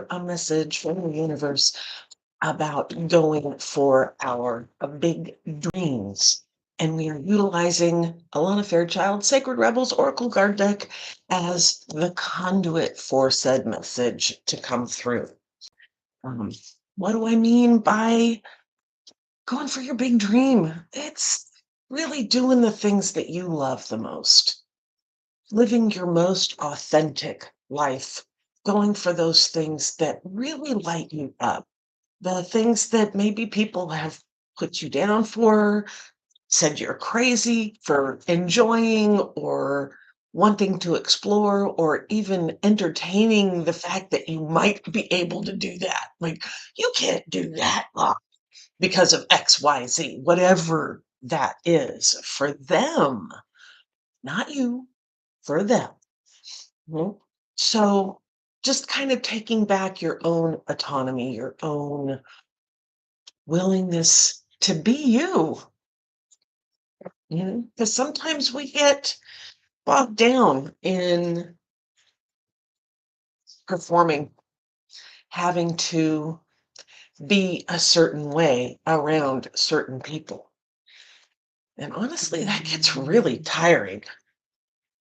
hear a message from the universe about going for our big dreams. And we are utilizing Alana Fairchild, Sacred Rebels Oracle Card Deck as the conduit for said message to come through. Um, what do I mean by going for your big dream? It's really doing the things that you love the most, living your most authentic life, going for those things that really light you up, the things that maybe people have put you down for, said you're crazy for enjoying or wanting to explore, or even entertaining the fact that you might be able to do that. Like, you can't do that because of XYZ, whatever that is for them, not you, for them. Mhm. So just kind of taking back your own autonomy, your own willingness to be you. Because sometimes we get bogged down in performing, having to be a certain way around certain people. And honestly, that gets really tiring.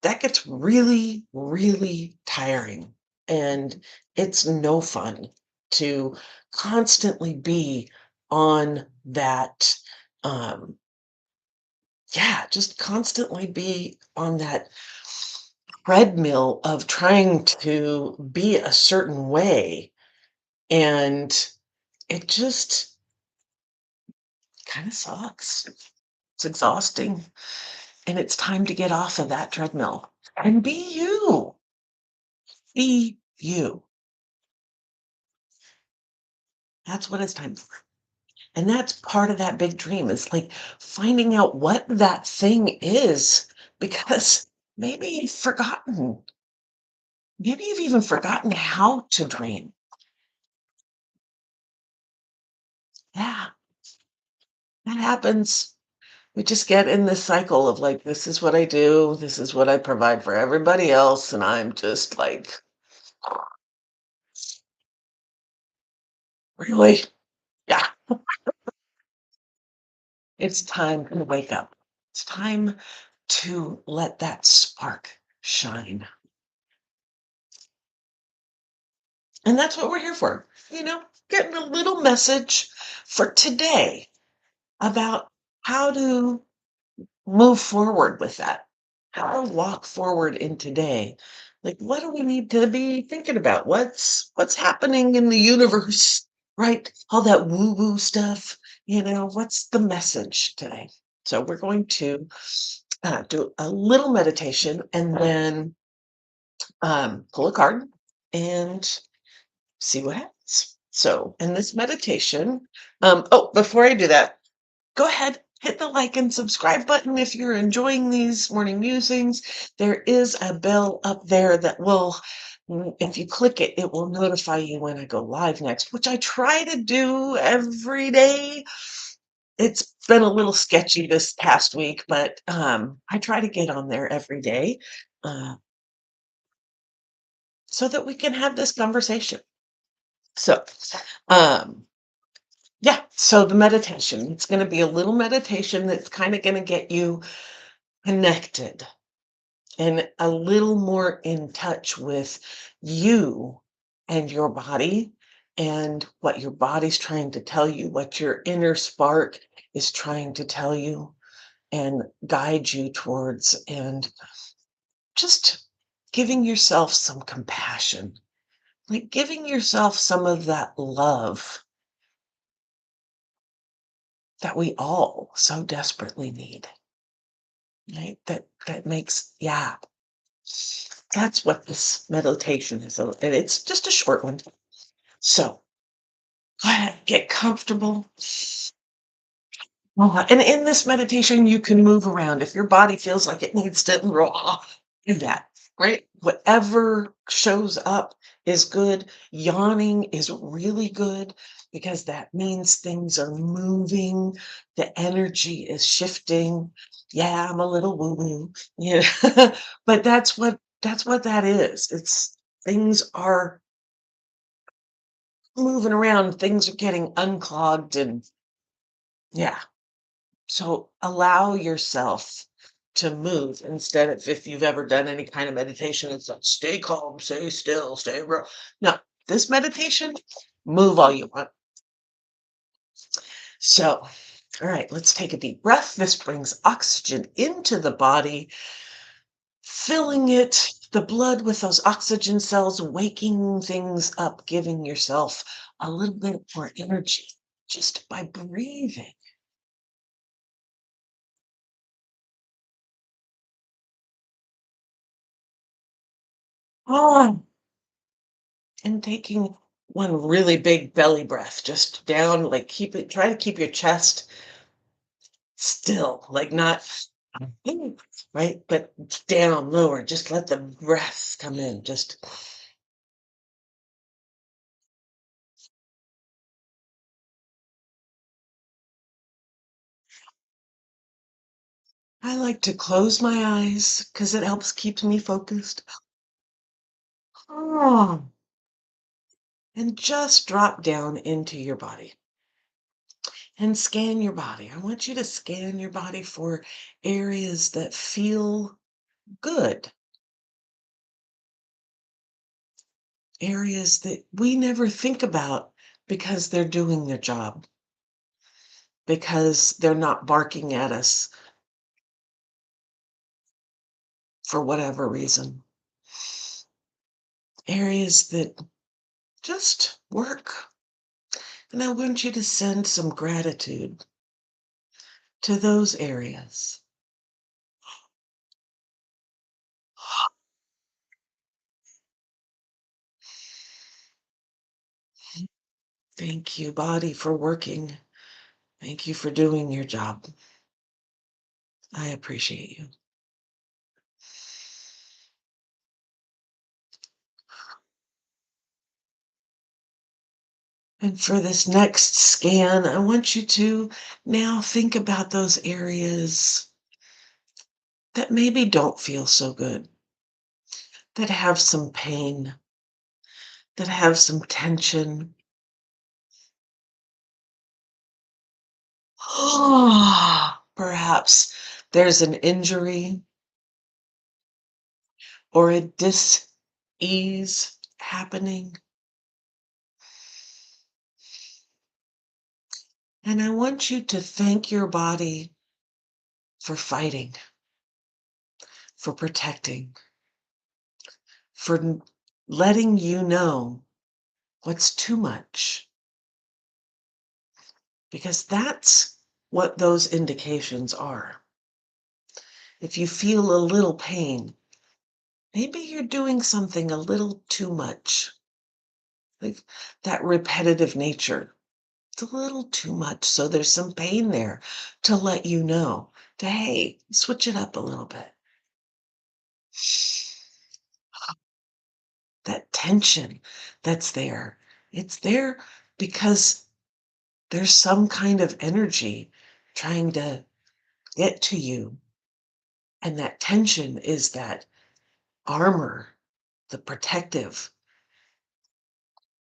That gets really, really tiring. And it's no fun to constantly be on that. Um, yeah, just constantly be on that treadmill of trying to be a certain way. And it just kind of sucks. It's exhausting. And it's time to get off of that treadmill and be you. Be you. That's what it's time for. And that's part of that big dream is like finding out what that thing is, because maybe you've forgotten. Maybe you've even forgotten how to dream. Yeah, that happens. We just get in this cycle of like, this is what I do, this is what I provide for everybody else. And I'm just like, really? Yeah, it's time to wake up. It's time to let that spark shine. And that's what we're here for, getting a little message for today about how to move forward with that, how to walk forward in today. Like, what do we need to be thinking about? What's happening in the universe, right? All that woo-woo stuff, what's the message today? So we're going to do a little meditation and then pull a card and see what happens. So in this meditation, before I do that, go ahead, hit the like and subscribe button if you're enjoying these morning musings. There is a bell up there that will, if you click it, it will notify you when I go live next, which I try to do every day. It's been a little sketchy this past week, but I try to get on there every day uh, so that we can have this conversation. So, um, yeah, so the meditation, it's going to be a little meditation that's kind of going to get you connected and a little more in touch with you and your body and what your body's trying to tell you, what your inner spark is trying to tell you and guide you towards, and just giving yourself some compassion, like giving yourself some of that love that we all so desperately need, right? That makes, yeah, that's what this meditation is. And it's just a short one. So go ahead, get comfortable. And in this meditation, you can move around. If your body feels like it needs to raw, do that, right? Whatever shows up is good. Yawning is really good because that means things are moving. The energy is shifting. Yeah, I'm a little woo-woo, but that's what that is. It's things are moving around, things are getting unclogged and yeah. So allow yourself to move instead of if you've ever done any kind of meditation, it's like stay calm, stay still, stay real. No, this meditation, move all you want. So, all right, let's take a deep breath. This brings oxygen into the body, filling it, the blood with those oxygen cells, waking things up, giving yourself a little bit more energy just by breathing. Oh, and taking one really big belly breath, just down, like keep it, try to keep your chest still, like not right, but down lower. Just let the breath come in. Just I like to close my eyes because it helps keep me focused. Oh, and just drop down into your body and scan your body. I want you to scan your body for areas that feel good, areas that we never think about because they're doing their job, because they're not barking at us for whatever reason. Areas that just work. And I want you to send some gratitude to those areas. Thank you, body, for working. Thank you for doing your job. I appreciate you. And for this next scan, I want you to now think about those areas that maybe don't feel so good, that have some pain, that have some tension. Perhaps there's an injury or a dis-ease happening. And I want you to thank your body for fighting, for protecting, for letting you know what's too much. Because that's what those indications are. If you feel a little pain, maybe you're doing something a little too much, like that repetitive nature. It's a little too much. So there's some pain there to let you know to, hey, switch it up a little bit. That tension that's there, it's there because there's some kind of energy trying to get to you. And that tension is that armor, the protective.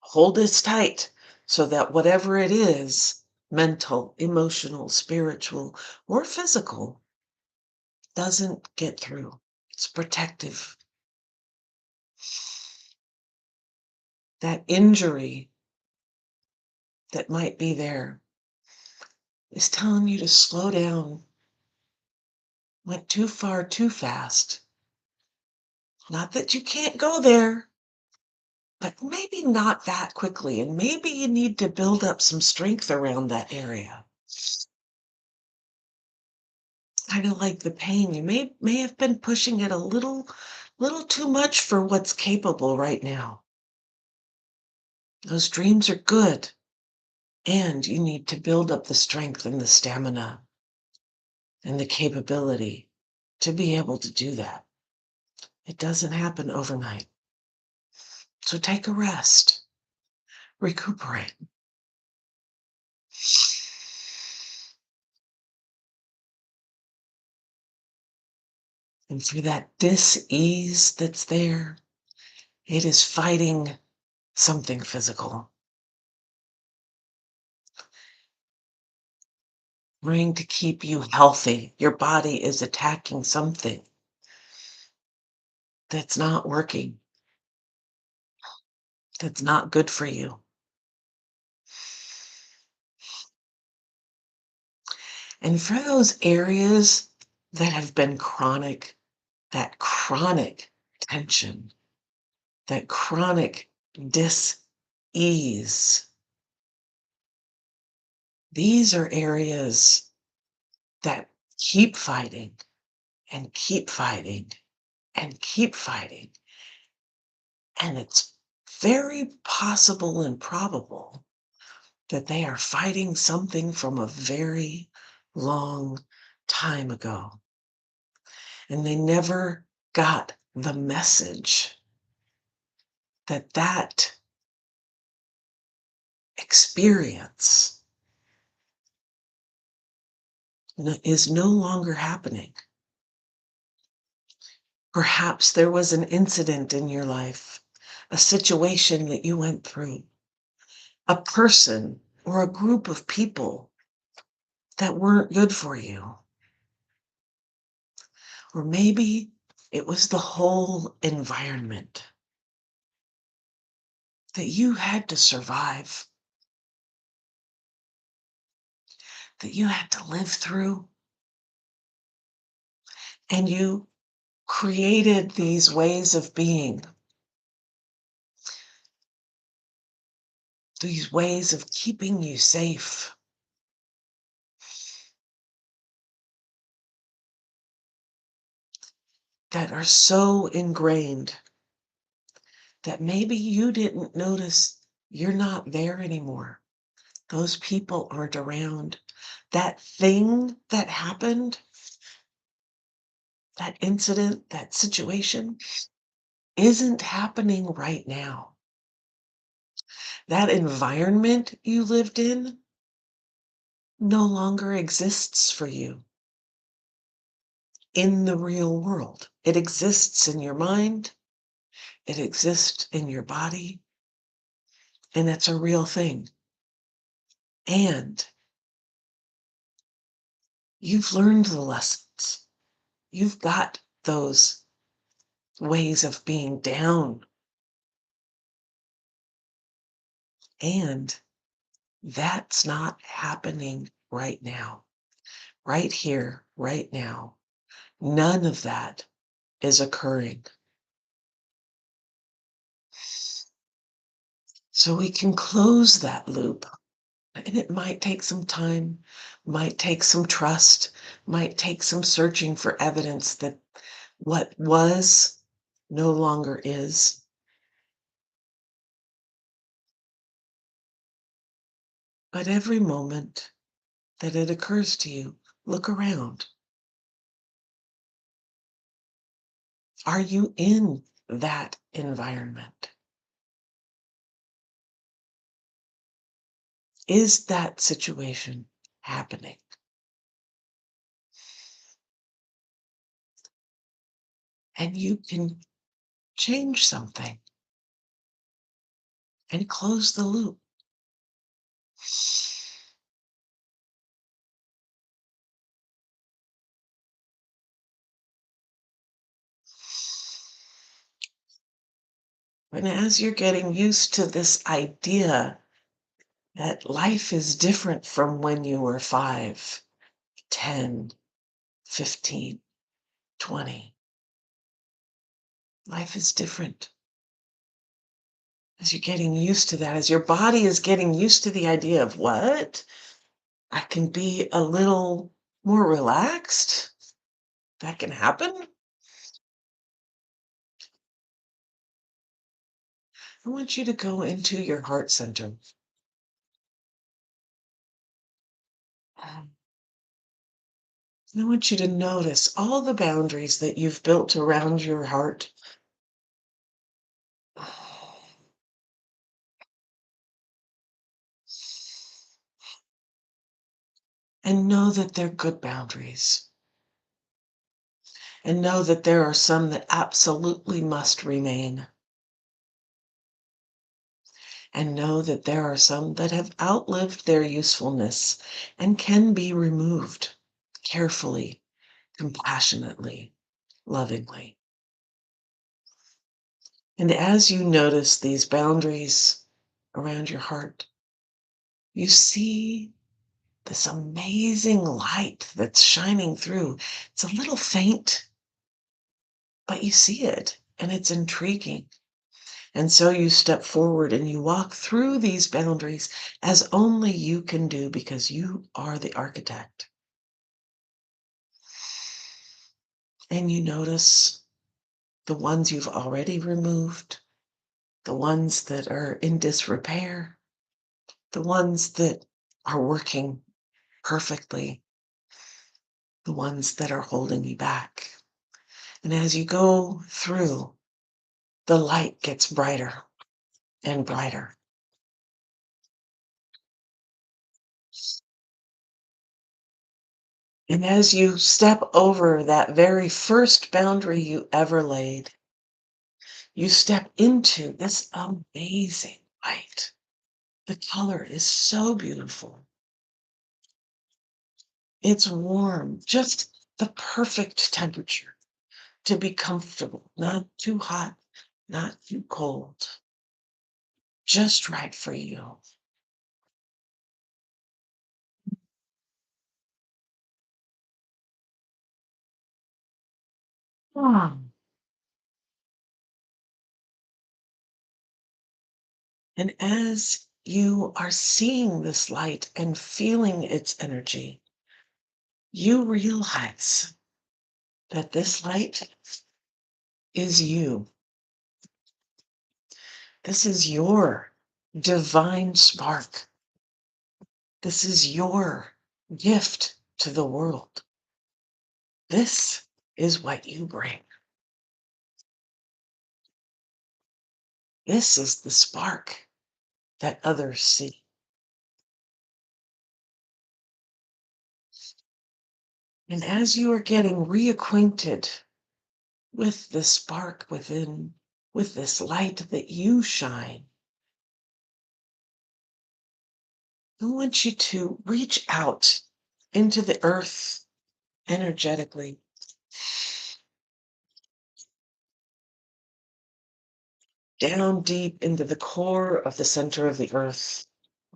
Hold this tight so that whatever it is, mental, emotional, spiritual, or physical, doesn't get through. It's protective. That injury that might be there is telling you to slow down. Went too far too fast. Not that you can't go there, but maybe not that quickly. And maybe you need to build up some strength around that area. Kind of like the pain. You may have been pushing it a little too much for what's capable right now. Those dreams are good. And you need to build up the strength and the stamina and the capability to be able to do that. It doesn't happen overnight. So take a rest, recuperate. And through that dis-ease that's there, it is fighting something physical. trying to keep you healthy. Your body is attacking something that's not working, that's not good for you. And for those areas that have been chronic, that chronic tension, that chronic dis-ease, these are areas that keep fighting and keep fighting and keep fighting. And it's very possible and probable that they are fighting something from a very long time ago. And they never got the message that that experience is no longer happening. Perhaps there was an incident in your life, a situation that you went through, a person or a group of people that weren't good for you. Or maybe it was the whole environment that you had to survive, that you had to live through, and you created these ways of being, these ways of keeping you safe. That are so ingrained that maybe you didn't notice you're not there anymore. Those people aren't around. That thing that happened, that incident, that situation, isn't happening right now. That environment you lived in no longer exists for you in the real world. It exists in your mind, it exists in your body, and it's a real thing. And you've learned the lessons. You've got those ways of being down. And that's not happening right now, right here, right now. None of that is occurring. So we can close that loop. And it might take some time, might take some trust, might take some searching for evidence that what was no longer is. But every moment that it occurs to you, look around. Are you in that environment? Is that situation happening? And you can change something and close the loop. And as you're getting used to this idea that life is different from when you were 5, 10, 15, 20. Life is different. As you're getting used to that, as your body is getting used to the idea of what? I can be a little more relaxed. That can happen. I want you to go into your heart center. And I want you to notice all the boundaries that you've built around your heart. And know that they're good boundaries. And know that there are some that absolutely must remain. and know that there are some that have outlived their usefulness and can be removed carefully, compassionately, lovingly. And as you notice these boundaries around your heart, you see this amazing light that's shining through. It's a little faint, but you see it and it's intriguing. And so you step forward and you walk through these boundaries as only you can do because you are the architect. And you notice the ones you've already removed, the ones that are in disrepair, the ones that are working perfectly, the ones that are holding you back. And as you go through, the light gets brighter and brighter. And as you step over that very first boundary you ever laid, you step into this amazing light. The color is so beautiful. It's warm, just the perfect temperature to be comfortable, not too hot, not too cold, just right for you. Ah. And as you are seeing this light and feeling its energy, you realize that this light is you. This is your divine spark. This is your gift to the world. This is what you bring. This is the spark that others see. And as you are getting reacquainted with the spark within, with this light that you shine, I want you to reach out into the earth energetically, down deep into the core of the center of the earth,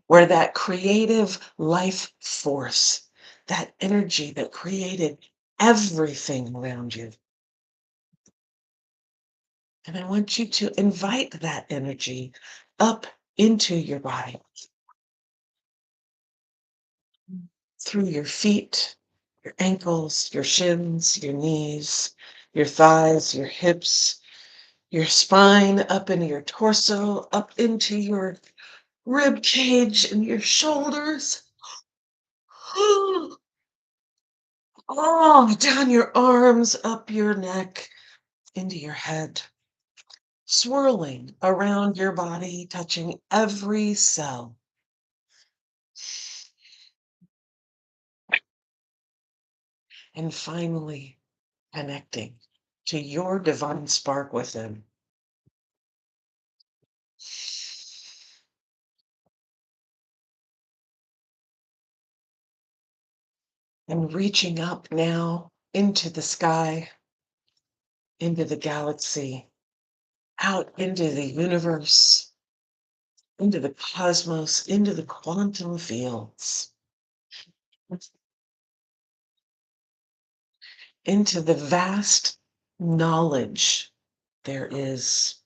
where that creative life force, that energy that created everything around you. And I want you to invite that energy up into your body, through your feet, your ankles, your shins, your knees, your thighs, your hips, your spine, up into your torso, up into your rib cage and your shoulders. Oh, down your arms, up your neck, into your head, swirling around your body, touching every cell. And finally, connecting to your divine spark within. And reaching up now into the sky, into the galaxy, out into the universe, into the cosmos, into the quantum fields, into the vast knowledge there is,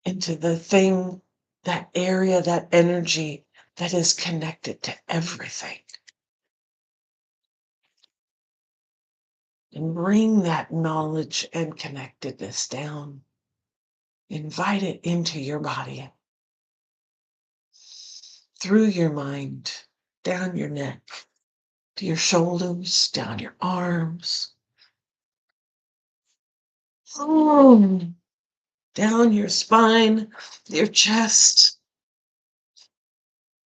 into the thing, that area, that energy that is connected to everything. And bring that knowledge and connectedness down. Invite it into your body, through your mind, down your neck, to your shoulders, down your arms, oh, down your spine, your chest,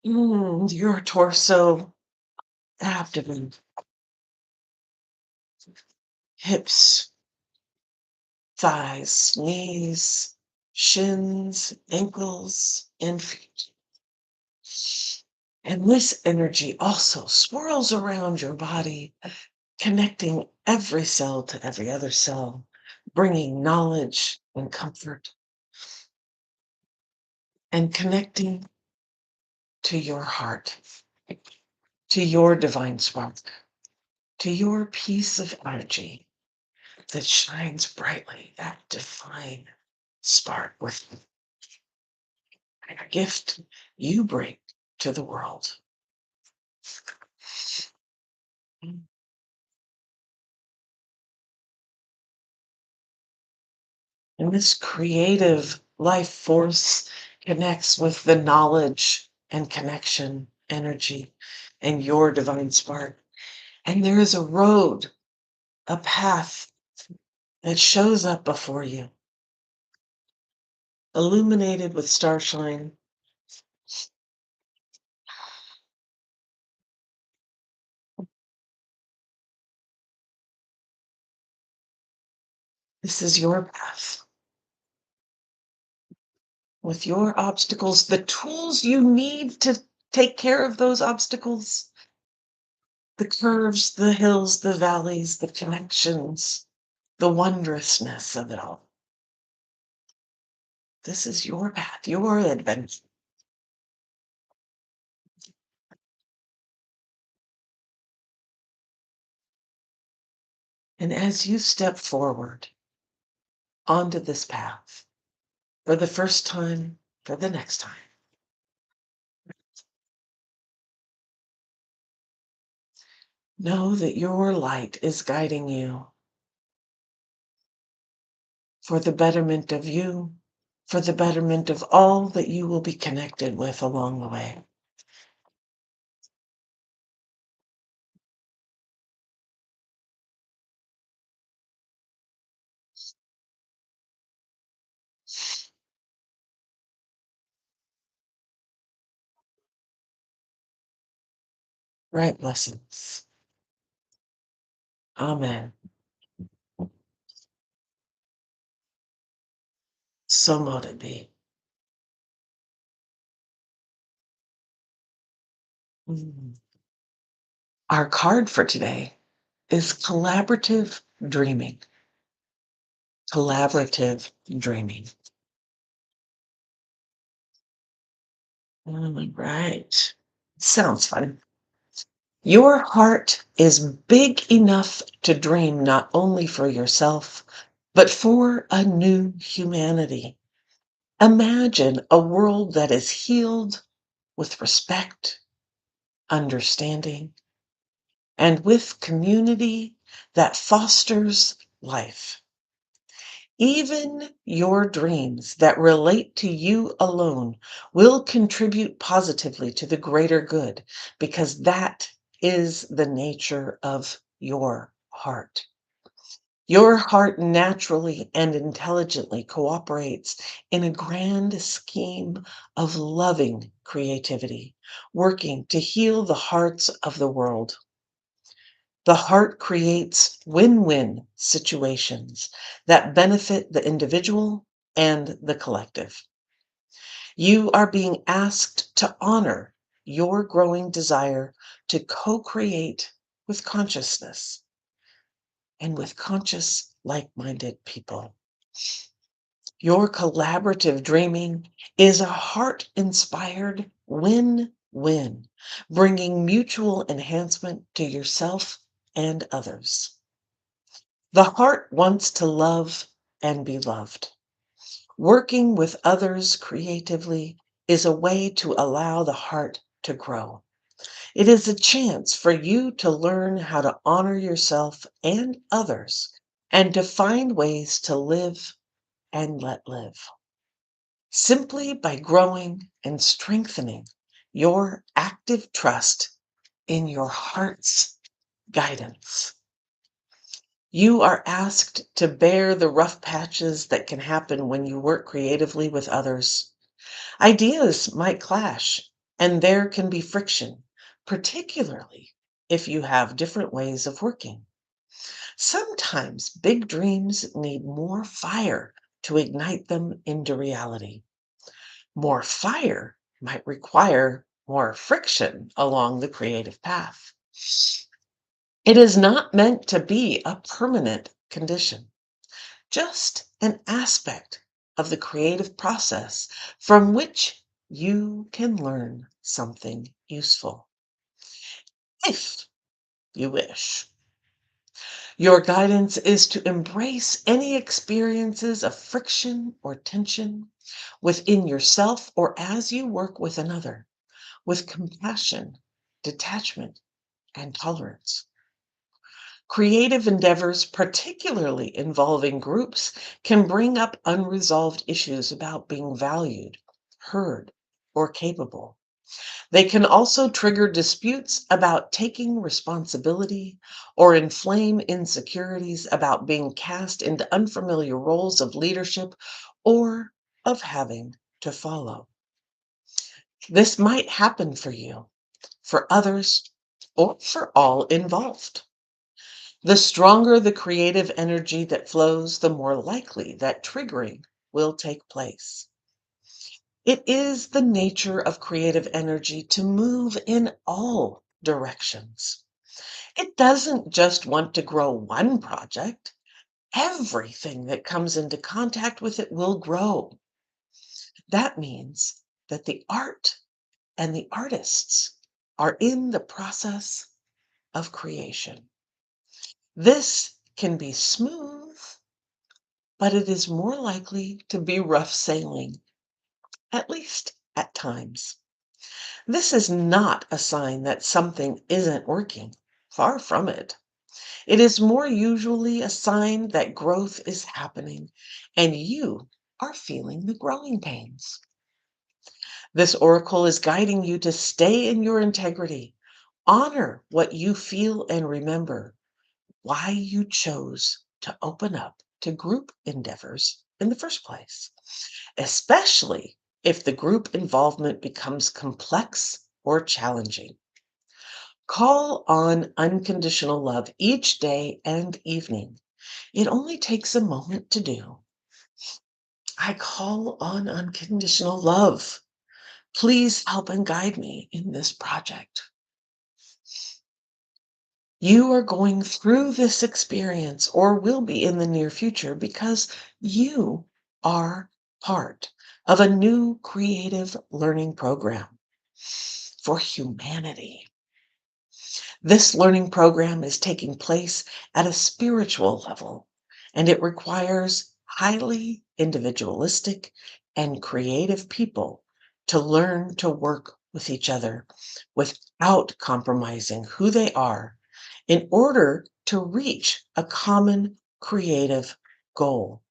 your torso, abdomen, hips, thighs, knees, shins, ankles, and feet. And this energy also swirls around your body, connecting every cell to every other cell, bringing knowledge and comfort, and connecting to your heart, to your divine spark, to your piece of energy that shines brightly, that divine spark with a gift you bring to the world. And this creative life force connects with the knowledge and connection energy and your divine spark. And there is a road, a path that shows up before you, illuminated with starshine. This is your path with your obstacles, the tools you need to take care of those obstacles, the curves, the hills, the valleys, the connections, the wondrousness of it all. This is your path, your adventure. And as you step forward onto this path for the first time, for the next time, know that your light is guiding you for the betterment of you, for the betterment of all that you will be connected with along the way. Right blessings. Amen. So mote it be. Mm. Our card for today is collaborative dreaming. Collaborative dreaming. All right. Sounds fun. Your heart is big enough to dream not only for yourself, but for a new humanity. Imagine a world that is healed with respect, understanding, and with community that fosters life. Even your dreams that relate to you alone will contribute positively to the greater good because that is the nature of your heart. Your heart naturally and intelligently cooperates in a grand scheme of loving creativity, working to heal the hearts of the world. The heart creates win-win situations that benefit the individual and the collective. You are being asked to honor your growing desire to co-create with consciousness and with conscious, like-minded people. Your collaborative dreaming is a heart-inspired win-win, bringing mutual enhancement to yourself and others. The heart wants to love and be loved. Working with others creatively is a way to allow the heart to grow. It is a chance for you to learn how to honor yourself and others and to find ways to live and let live. Simply by growing and strengthening your active trust in your heart's guidance. You are asked to bear the rough patches that can happen when you work creatively with others. Ideas might clash, and there can be friction, particularly if you have different ways of working. Sometimes big dreams need more fire to ignite them into reality. More fire might require more friction along the creative path. It is not meant to be a permanent condition, just an aspect of the creative process from which you can learn something useful, if you wish. Your guidance is to embrace any experiences of friction or tension within yourself or as you work with another, with compassion, detachment, and tolerance. Creative endeavors, particularly involving groups, can bring up unresolved issues about being valued, heard, or capable. They can also trigger disputes about taking responsibility or inflame insecurities about being cast into unfamiliar roles of leadership or of having to follow. This might happen for you, for others, or for all involved. The stronger the creative energy that flows, the more likely that triggering will take place. It is the nature of creative energy to move in all directions. It doesn't just want to grow one project. Everything that comes into contact with it will grow. That means that the art and the artists are in the process of creation. This can be smooth, but it is more likely to be rough sailing, at least at times. This is not a sign that something isn't working. Far from it. It is more usually a sign that growth is happening and you are feeling the growing pains. This oracle is guiding you to stay in your integrity, honor what you feel, and remember why you chose to open up to group endeavors in the first place, especially if the group involvement becomes complex or challenging. Call on unconditional love each day and evening. It only takes a moment to do. I call on unconditional love. Please help and guide me in this project. You are going through this experience or will be in the near future because you are part of a new creative learning program for humanity. This learning program is taking place at a spiritual level, and it requires highly individualistic and creative people to learn to work with each other without compromising who they are in order to reach a common creative goal.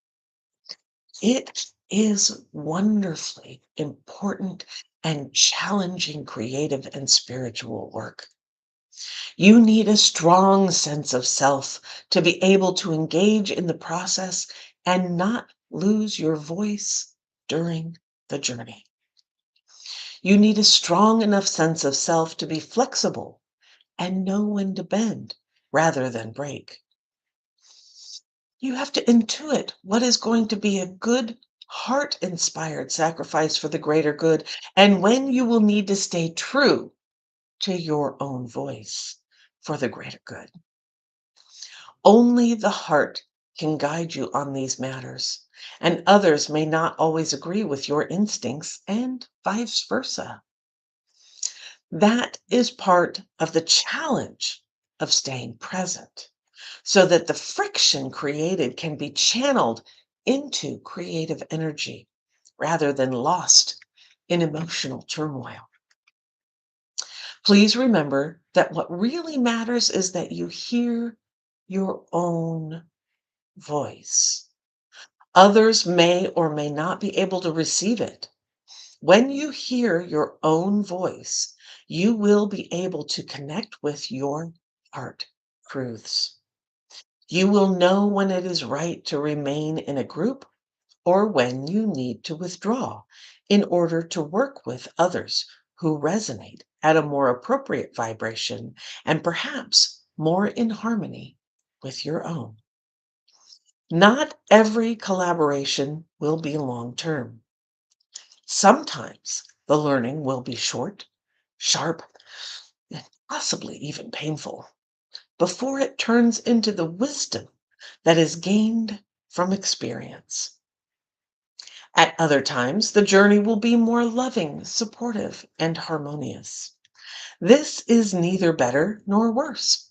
It is wonderfully important and challenging creative and spiritual work. You need a strong sense of self to be able to engage in the process and not lose your voice during the journey. You need a strong enough sense of self to be flexible and know when to bend rather than break. You have to intuit what is going to be a good, heart inspired sacrifice for the greater good, and when you will need to stay true to your own voice for the greater good. Only the heart can guide you on these matters, and others may not always agree with your instincts, and vice versa. That is part of the challenge of staying present, so that the friction created can be channeled into creative energy rather than lost in emotional turmoil. Please remember that what really matters is that you hear your own voice. Others may or may not be able to receive it. When you hear your own voice, you will be able to connect with your heart truths. You will know when it is right to remain in a group or when you need to withdraw in order to work with others who resonate at a more appropriate vibration and perhaps more in harmony with your own. Not every collaboration will be long term. Sometimes the learning will be short, sharp, and possibly even painful before it turns into the wisdom that is gained from experience. At other times, the journey will be more loving, supportive, and harmonious. This is neither better nor worse,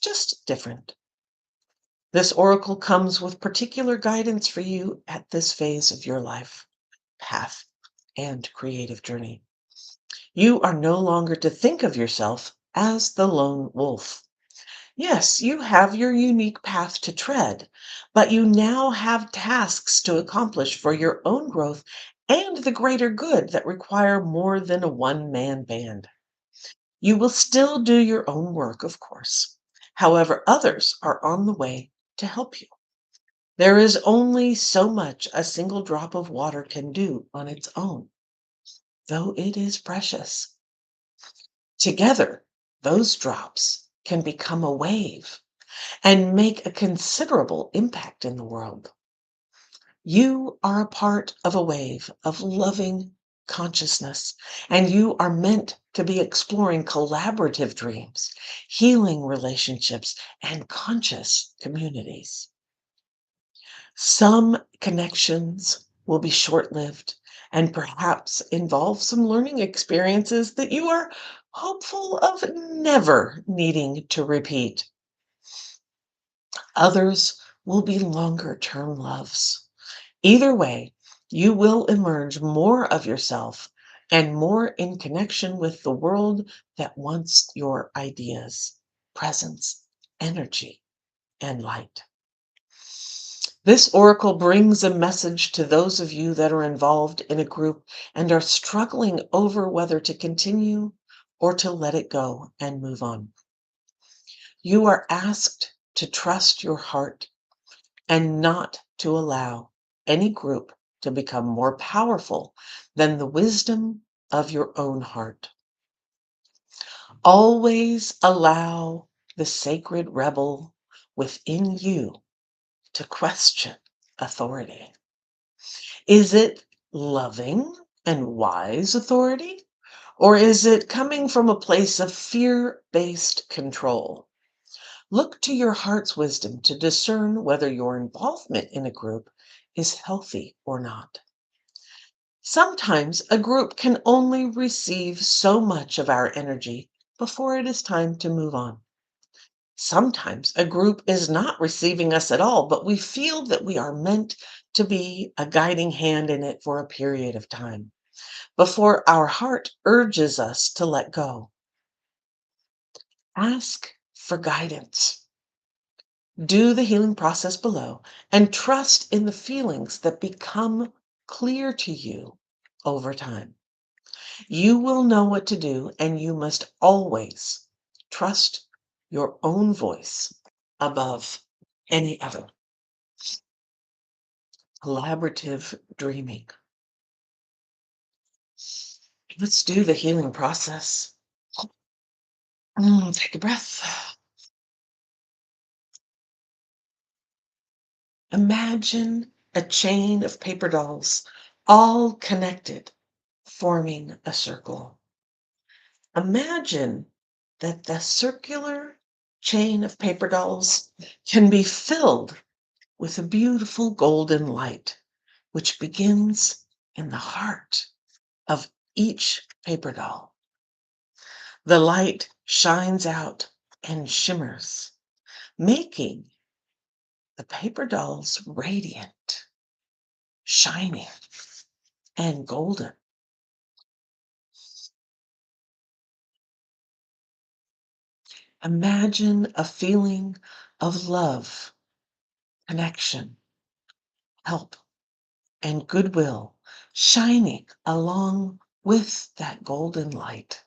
just different. This oracle comes with particular guidance for you at this phase of your life, path, and creative journey. You are no longer to think of yourself as the lone wolf. Yes, you have your unique path to tread, but you now have tasks to accomplish for your own growth and the greater good that require more than a one-man band. You will still do your own work, of course. However, others are on the way to help you. There is only so much a single drop of water can do on its own, though it is precious. Together, those drops can become a wave and make a considerable impact in the world. You are a part of a wave of loving consciousness, and you are meant to be exploring collaborative dreams, healing relationships, and conscious communities. Some connections will be short lived and perhaps involve some learning experiences that you are hopeful of never needing to repeat. Others will be longer term loves. Either way, you will emerge more of yourself and more in connection with the world that wants your ideas, presence, energy, and light. This oracle brings a message to those of you that are involved in a group and are struggling over whether to continue or to let it go and move on. You are asked to trust your heart and not to allow any group to become more powerful than the wisdom of your own heart. Always allow the sacred rebel within you to question authority. Is it loving and wise authority? Or is it coming from a place of fear-based control? Look to your heart's wisdom to discern whether your involvement in a group is healthy or not. Sometimes a group can only receive so much of our energy before it is time to move on. Sometimes a group is not receiving us at all, but we feel that we are meant to be a guiding hand in it for a period of time before our heart urges us to let go. Ask for guidance. Do the healing process below and trust in the feelings that become clear to you over time. You will know what to do, and you must always trust your own voice above any other. Collaborative dreaming. Let's do the healing process. Take a breath. Imagine a chain of paper dolls, all connected, forming a circle. Imagine that the circular chain of paper dolls can be filled with a beautiful golden light, which begins in the heart of each paper doll. The light shines out and shimmers, making the paper dolls radiant, shining, and golden. Imagine a feeling of love, connection, help, and goodwill shining along with that golden light.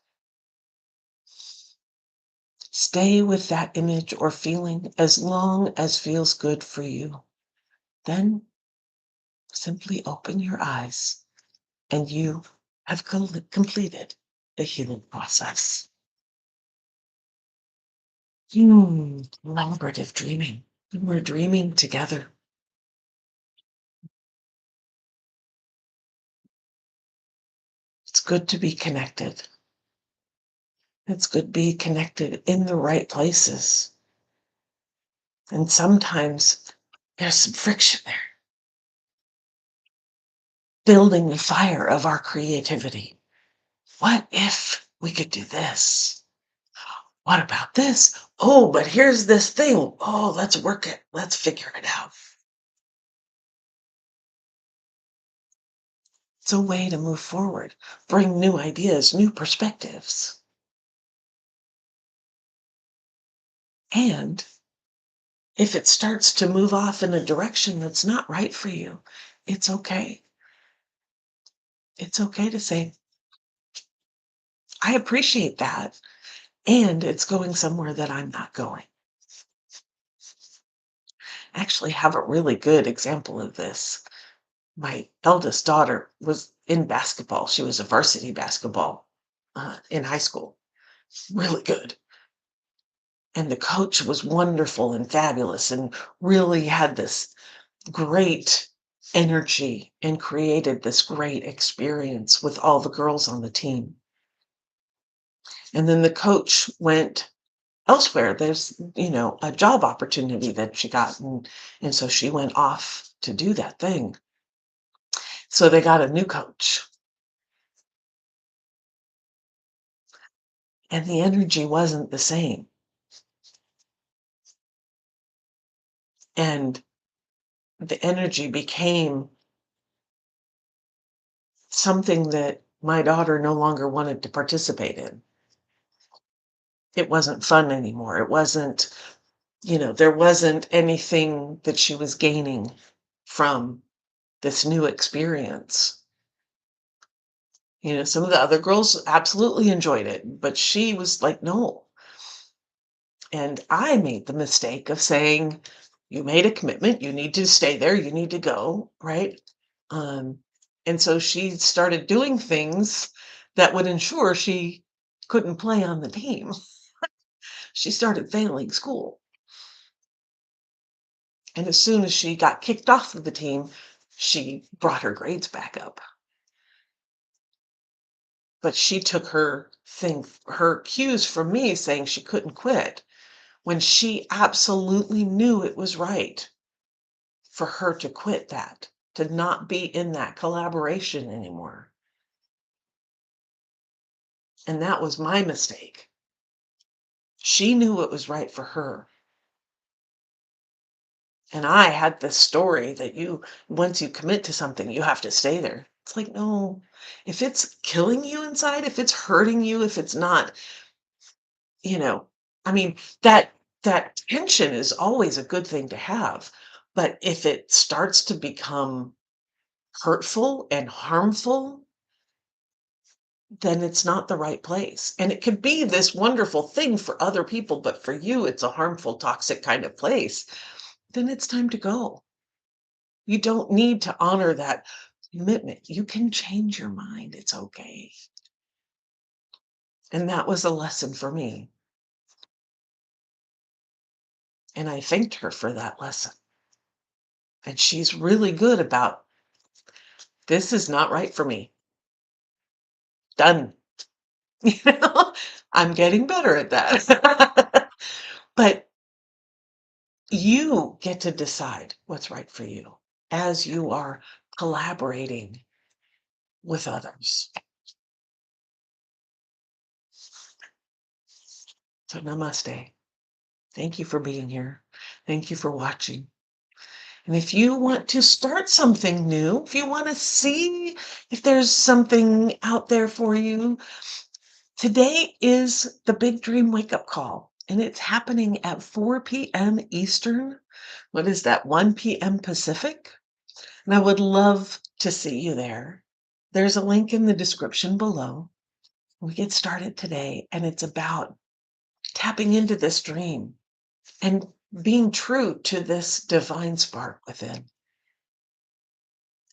Stay with that image or feeling as long as feels good for you. Then simply open your eyes and you have completed the healing process. Collaborative dreaming. We're dreaming together. It's good to be connected. It's good to be connected in the right places. And sometimes there's some friction there, building the fire of our creativity. What if we could do this? What about this? Oh, but here's this thing. Oh, let's work it. Let's figure it out. It's a way to move forward, bring new ideas, new perspectives. And if it starts to move off in a direction that's not right for you, it's okay. It's okay to say, I appreciate that. And it's going somewhere that I'm not going. I actually have a really good example of this. My eldest daughter was in basketball. She was a varsity basketball in high school, really good. And the coach was wonderful and fabulous and really had this great energy and created this great experience with all the girls on the team. And then the coach went elsewhere. There's, a job opportunity that she got. And so she went off to do that thing. So they got a new coach. And the energy wasn't the same. And the energy became something that my daughter no longer wanted to participate in. It wasn't fun anymore. It wasn't, there wasn't anything that she was gaining from this new experience. Some of the other girls absolutely enjoyed it, but she was like, no. And I made the mistake of saying, you made a commitment, you need to stay there, you need to go, right? Um, and so she started doing things that would ensure she couldn't play on the team. She started failing school. And as soon as she got kicked off of the team, she brought her grades back up. But she took her cues from me saying she couldn't quit when she absolutely knew it was right for her to quit that, to not be in that collaboration anymore. And that was my mistake. She knew what was right for her. And I had this story that once you commit to something, you have to stay there. It's like, no, if it's killing you inside, if it's hurting you, if it's not, you know, I mean, that tension is always a good thing to have. But if it starts to become hurtful and harmful, then it's not the right place. And it could be this wonderful thing for other people, but for you, it's a harmful, toxic kind of place. Then it's time to go. You don't need to honor that commitment. You can change your mind. It's okay. And that was a lesson for me. And I thanked her for that lesson. And she's really good about this is not right for me. Done. You know, I'm getting better at that. But you get to decide what's right for you as you are collaborating with others. So, namaste. Thank you for being here. Thank you for watching. And if you want to start something new, if you want to see if there's something out there for you, today is the Big Dream Wake Up Call, and it's happening at 4 p.m. Eastern. What is that, 1 p.m. Pacific? And I would love to see you there. There's a link in the description below. We get started today, and it's about tapping into this dream and being true to this divine spark within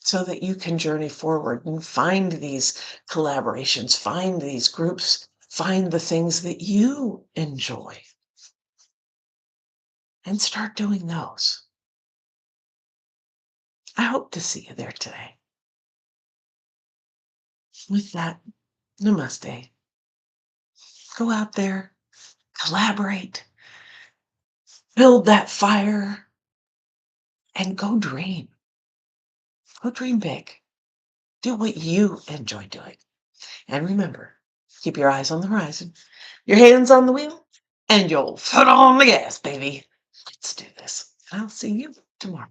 so that you can journey forward and find these collaborations, find these groups, find the things that you enjoy. and start doing those. I hope to see you there today. With that, namaste. Go out there, collaborate, build that fire, and go dream. Go dream big. Do what you enjoy doing. And remember, keep your eyes on the horizon, your hands on the wheel, and your foot on the gas, baby. Let's do this. I'll see you tomorrow.